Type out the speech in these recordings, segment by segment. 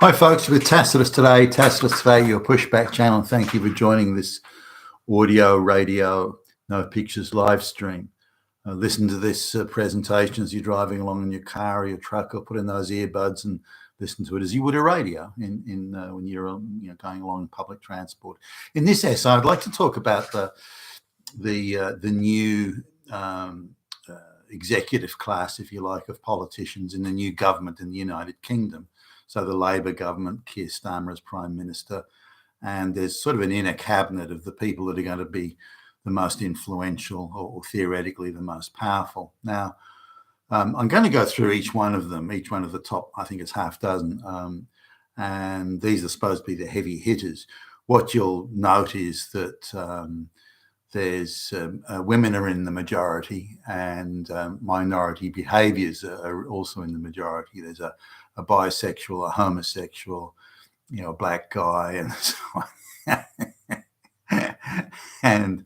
Hi, folks, with Tacitus Today. Tacitus Today, your pushback channel. Thank you for joining this audio, radio, no pictures live stream. Listen to this presentation as you're driving along in your car or your truck, or put in those earbuds and listen to it as you would a radio when you're going along public transport. In this essay, I'd like to talk about the new executive class, if you like, of politicians in the new government in the United Kingdom. So the Labour government, Keir Starmer as Prime Minister, and there's sort of an inner cabinet of the people that are going to be the most influential or theoretically the most powerful. Now, I'm going to go through each one of them, each one of the top, I think it's half dozen, and these are supposed to be the heavy hitters. What you'll note is that there's women are in the majority, and minority behaviours are also in the majority. There's a bisexual, a homosexual, a black guy, and so on. and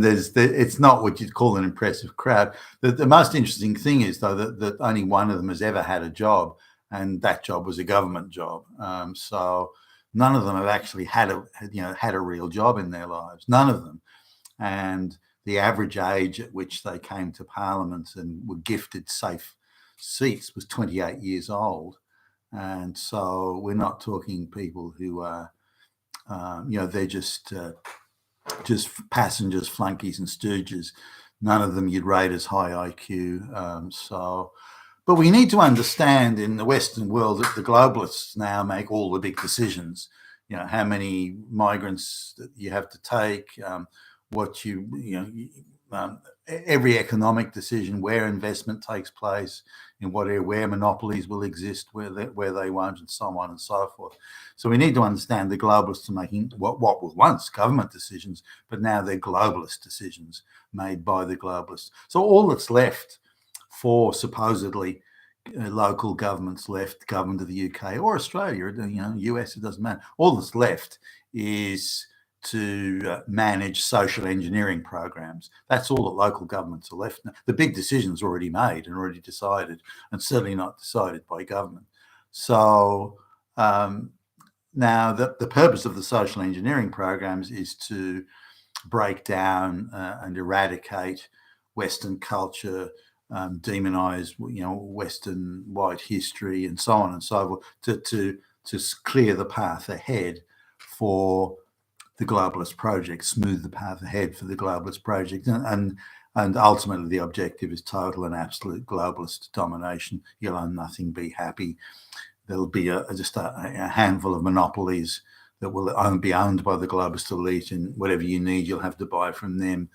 it's not what you'd call an impressive crowd. The most interesting thing is, though, that only one of them has ever had a job, and that job was a government job. So none of them have actually had a real job in their lives. None of them. And the average age at which they came to Parliament and were gifted safe seats was 28 years old. And so we're not talking people who are, they're just passengers, flunkies and stooges. None of them you'd rate as high IQ. But we need to understand in the Western world that the globalists now make all the big decisions. How many migrants that you have to take, every economic decision, where investment takes place, in what area, where monopolies will exist, where they won't, and so on and so forth. So we need to understand the globalists are making what were once government decisions, but now they're globalist decisions made by the globalists. So all that's left for supposedly local governments left, government of the UK or Australia, US, it doesn't matter. All that's left is to manage social engineering programs. That's all that local governments are left. The big decisions are already made and already decided, and certainly not decided by government. So now the purpose of the social engineering programs is to break down and eradicate Western culture, demonize, Western white history, and so on and so forth, to clear the path ahead for the globalist project, smooth the path ahead for the globalist project, and ultimately the objective is total and absolute globalist domination. You'll own nothing, be happy. There'll be just a handful of monopolies that will be owned by the globalist elite, and whatever you need, you'll have to buy from them.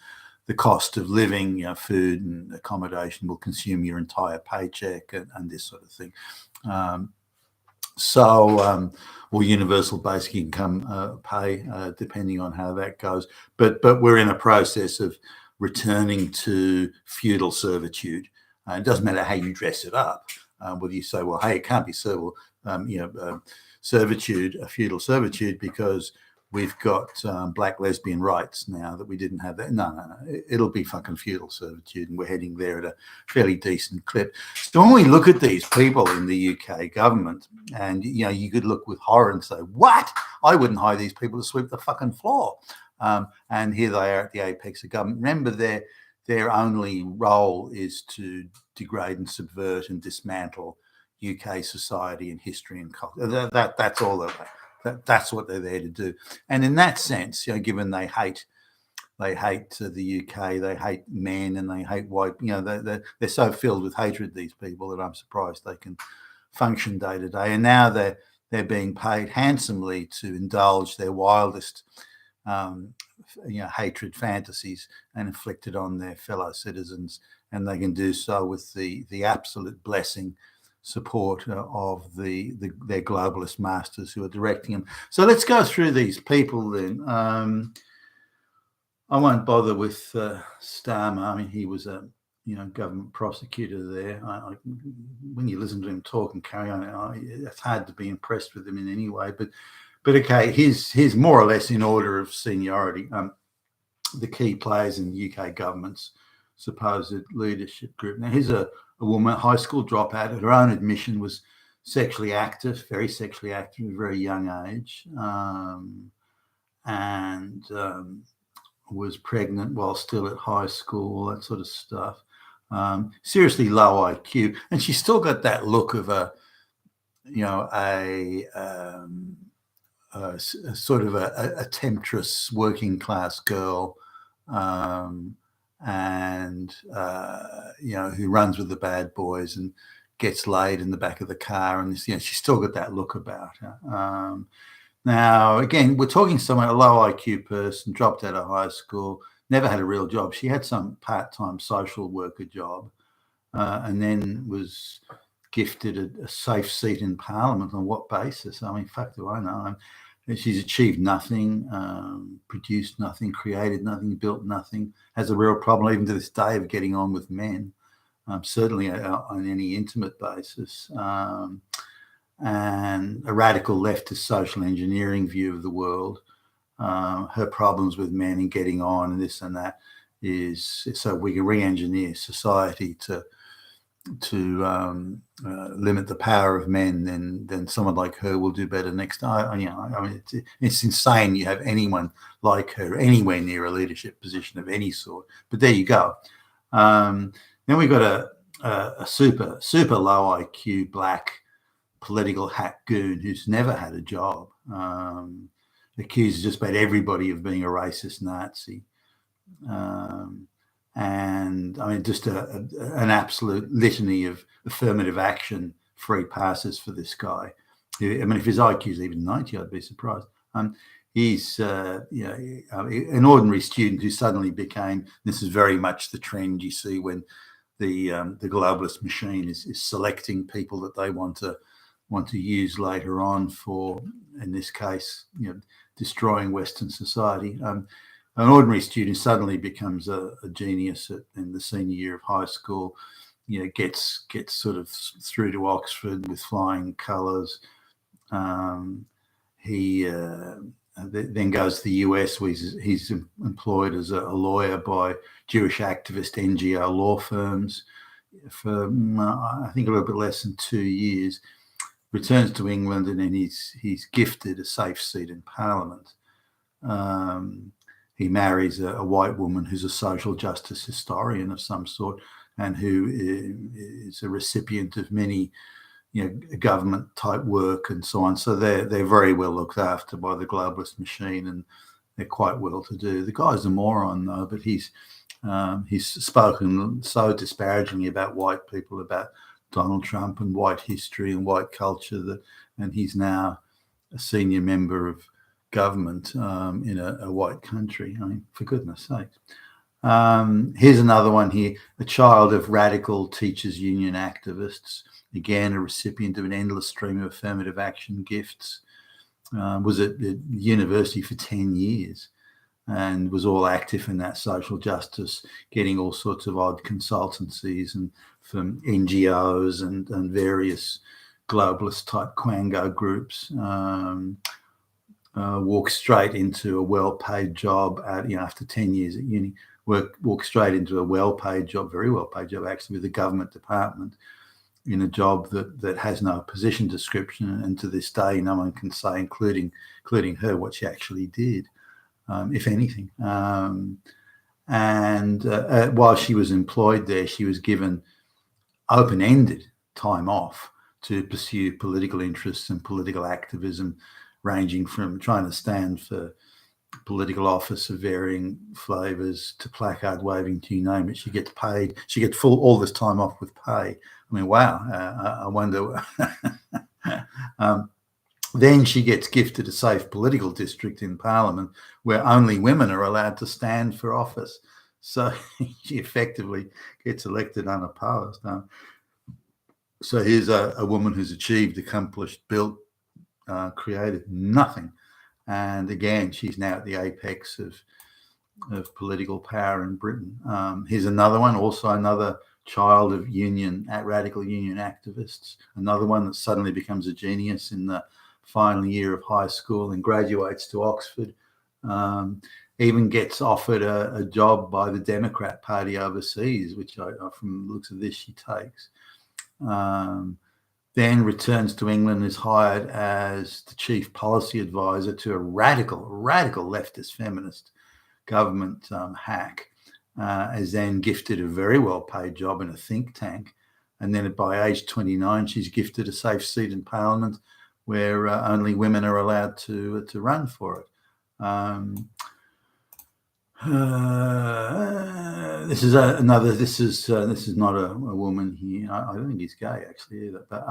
The cost of living, food and accommodation, will consume your entire paycheck, and this sort of thing. Or universal basic income pay, depending on how that goes. But we're in a process of returning to feudal servitude. It doesn't matter how you dress it up. Whether you say, well, hey, it can't be servitude, feudal servitude, because we've got black lesbian rights now that we didn't have that. No. It'll be fucking feudal servitude, and we're heading there at a fairly decent clip. So when we look at these people in the UK government, and you could look with horror and say, what? I wouldn't hire these people to sweep the fucking floor. And here they are at the apex of government. Remember, their only role is to degrade and subvert and dismantle UK society and history and culture. That's all they're like. That's what they're there to do. And in that sense, given they hate the UK, they hate men, and they hate white, they're so filled with hatred, these people, that I'm surprised they can function day to day. And now they're being paid handsomely to indulge their wildest hatred fantasies and inflict it on their fellow citizens, and they can do so with the absolute blessing, support of their globalist masters who are directing them. So let's go through these people then. I won't bother with Starmer. I mean, he was a government prosecutor there. When you listen to him talk and carry on, it's hard to be impressed with him in any way. But okay, he's more or less in order of seniority. The key players in the UK government's supposed leadership group. Now, here's a woman, high school dropout, at her own admission was sexually active, very sexually active at a very young age, and was pregnant while still at high school, that sort of stuff. Seriously low IQ, and she's still got that look of a sort of a temptress working class girl, and who runs with the bad boys and gets laid in the back of the car, and she's still got that look about her. Now, again, we're talking someone, a low IQ person, dropped out of high school, never had a real job. She had some part-time social worker job, and then was gifted a safe seat in Parliament. On what basis? I mean, fuck do I know. She's achieved nothing, produced nothing, created nothing, built nothing, has a real problem even to this day of getting on with men, certainly on any intimate basis. And a radical leftist social engineering view of the world. Her problems with men and getting on and this and that is so we can re-engineer society to limit the power of men, then someone like her will do better next time. I mean, it's insane you have anyone like her anywhere near a leadership position of any sort. But there you go. Then we've got a super low IQ black political hack goon who's never had a job, accuses just about everybody of being a racist Nazi. And I mean, just an absolute litany of affirmative action free passes for this guy. I mean, if his IQ is even 90, I'd be surprised. He's an ordinary student who suddenly became. This is very much the trend you see when the globalist machine is selecting people that they want to use later on for, in this case, destroying Western society. An ordinary student suddenly becomes a genius in the senior year of high school, gets sort of through to Oxford with flying colours. He then goes to the US, where he's employed as a lawyer by Jewish activist NGO law firms for, I think, a little bit less than 2 years. Returns to England, and then he's gifted a safe seat in Parliament. He marries a white woman who's a social justice historian of some sort, and who is a recipient of many, government type work and so on. So they're very well looked after by the globalist machine, and they're quite well to do. The guy's a moron though, but he's spoken so disparagingly about white people, about Donald Trump and white history and white culture, and he's now a senior member of government in a white country. I mean, for goodness sake. Here's another one here, a child of radical teachers union activists, again a recipient of an endless stream of affirmative action gifts, was at university for 10 years and was all active in that social justice, getting all sorts of odd consultancies and from NGOs and various globalist type Quango groups. Walk straight into a well-paid job after 10 years at uni. Walk straight into a well-paid job, very well-paid job actually, with the government department, in a job that has no position description, and to this day no one can say, including her, what she actually did, if anything. And while she was employed there, she was given open-ended time off to pursue political interests and political activism, ranging from trying to stand for political office of varying flavours to placard waving, to you name it. She gets paid. She gets all this time off with pay. I mean, wow. I wonder. Then she gets gifted a safe political district in Parliament where only women are allowed to stand for office. So she effectively gets elected unopposed. So here's a woman who's achieved, accomplished, built, created nothing. And again, she's now at the apex of political power in Britain. Here's another one, also another child of radical union activists, another one that suddenly becomes a genius in the final year of high school and graduates to Oxford, even gets offered a job by the Democrat Party overseas, which from the looks of this she takes. then returns to England, is hired as the chief policy advisor to a radical leftist feminist government hack, is then gifted a very well-paid job in a think tank. And then by age 29, she's gifted a safe seat in Parliament where only women are allowed to run for it. This is another. This is not a woman here. I don't think he's gay actually either. But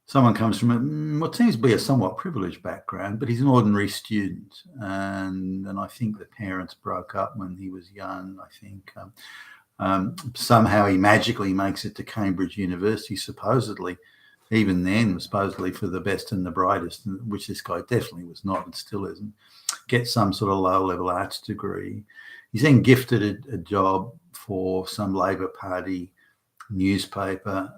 someone comes from what seems to be a somewhat privileged background, but he's an ordinary student, and I think the parents broke up when he was young. I think somehow he magically makes it to Cambridge University, supposedly. Even then, supposedly for the best and the brightest, which this guy definitely was not and still isn't. Gets some sort of low-level arts degree. He's then gifted a job for some Labor Party newspaper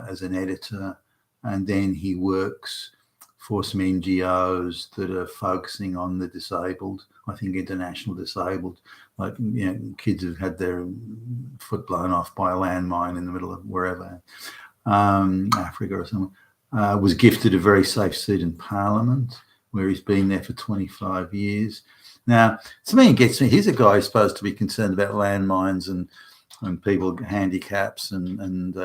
as an editor, and then he works for some NGOs that are focusing on the disabled. I think international disabled, like kids who've had their foot blown off by a landmine in the middle of wherever. Africa or somewhere, was gifted a very safe seat in Parliament, where he's been there for 25 years. Now, to me, it gets me. Here's a guy who's supposed to be concerned about landmines and people handicaps and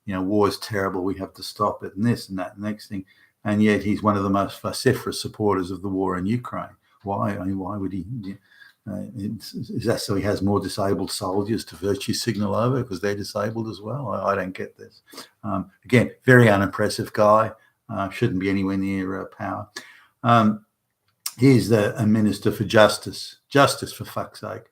war's terrible, we have to stop it, and this and that and next thing. And yet he's one of the most vociferous supporters of the war in Ukraine. Why? I mean, why would he? Is that so he has more disabled soldiers to virtue signal over because they're disabled as well? I don't get this. Again, very unimpressive guy. Shouldn't be anywhere near power. Here's a minister for justice for fuck's sake,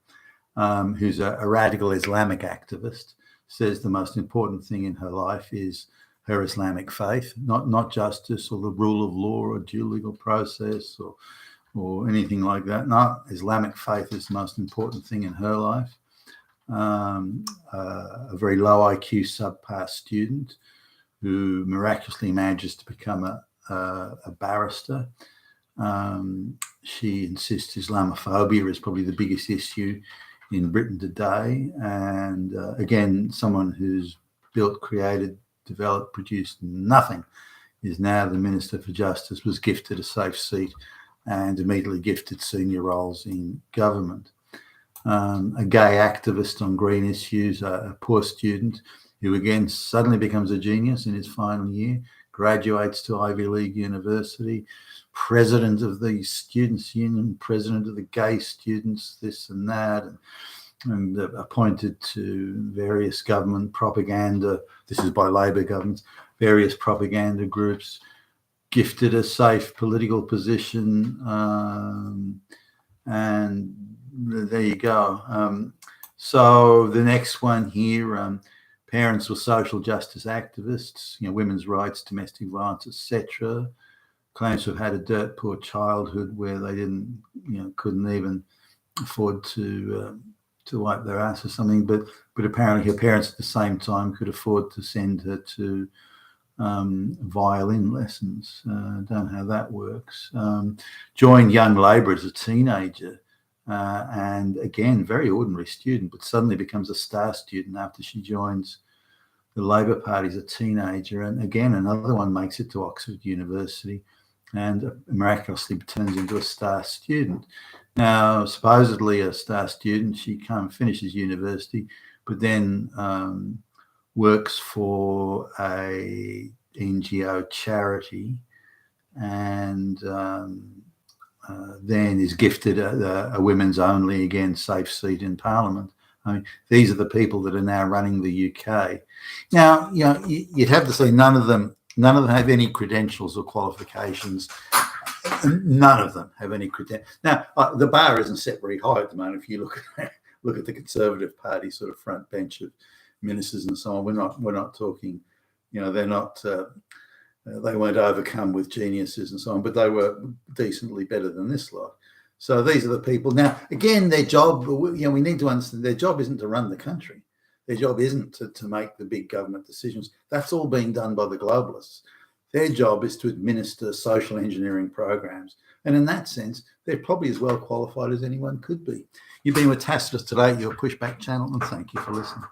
who's a radical Islamic activist. Says the most important thing in her life is her Islamic faith, not justice or the rule of law or due legal process or anything like that. No, Islamic faith is the most important thing in her life. A very low IQ subpar student who miraculously manages to become a barrister. She insists Islamophobia is probably the biggest issue in Britain today. And again, someone who's built, created, developed, produced nothing is now the Minister for Justice, was gifted a safe seat and immediately gifted senior roles in government. A gay activist on green issues, a poor student who again suddenly becomes a genius in his final year, graduates to Ivy League University, president of the Students' Union, president of the gay students, this and that, and appointed to various government propaganda, this is by Labor governments, various propaganda groups, gifted a safe political position, and there you go. So the next one here, parents were social justice activists, women's rights, domestic violence, etc. Claims to have had a dirt poor childhood where they didn't, couldn't even afford to wipe their ass or something. But apparently her parents at the same time could afford to send her to violin lessons. Don't know how that works. Joined Young Labor as a teenager, and again, very ordinary student, but suddenly becomes a star student after she joins the Labor Party as a teenager. And again, another one makes it to Oxford University and miraculously turns into a star student. Now, supposedly a star student, she finishes university, but then works for a NGO charity, and then is gifted a women's only, again, safe seat in Parliament. I mean, these are the people that are now running the UK. Now, you'd have to say none of them have any credentials or qualifications. None of them have any credentials. Now, the bar isn't set very high at the moment. If you look at the Conservative Party sort of front bench of ministers and so on, we're not talking, they're not, they weren't overcome with geniuses and so on, but they were decently better than this lot. So these are the people. Now, again, their job, we need to understand, their job isn't to run the country. Their job isn't to make the big government decisions. That's all being done by the globalists. Their job is to administer social engineering programs. And in that sense, they're probably as well qualified as anyone could be. You've been with Tacitus today, your Pushback channel, and thank you for listening.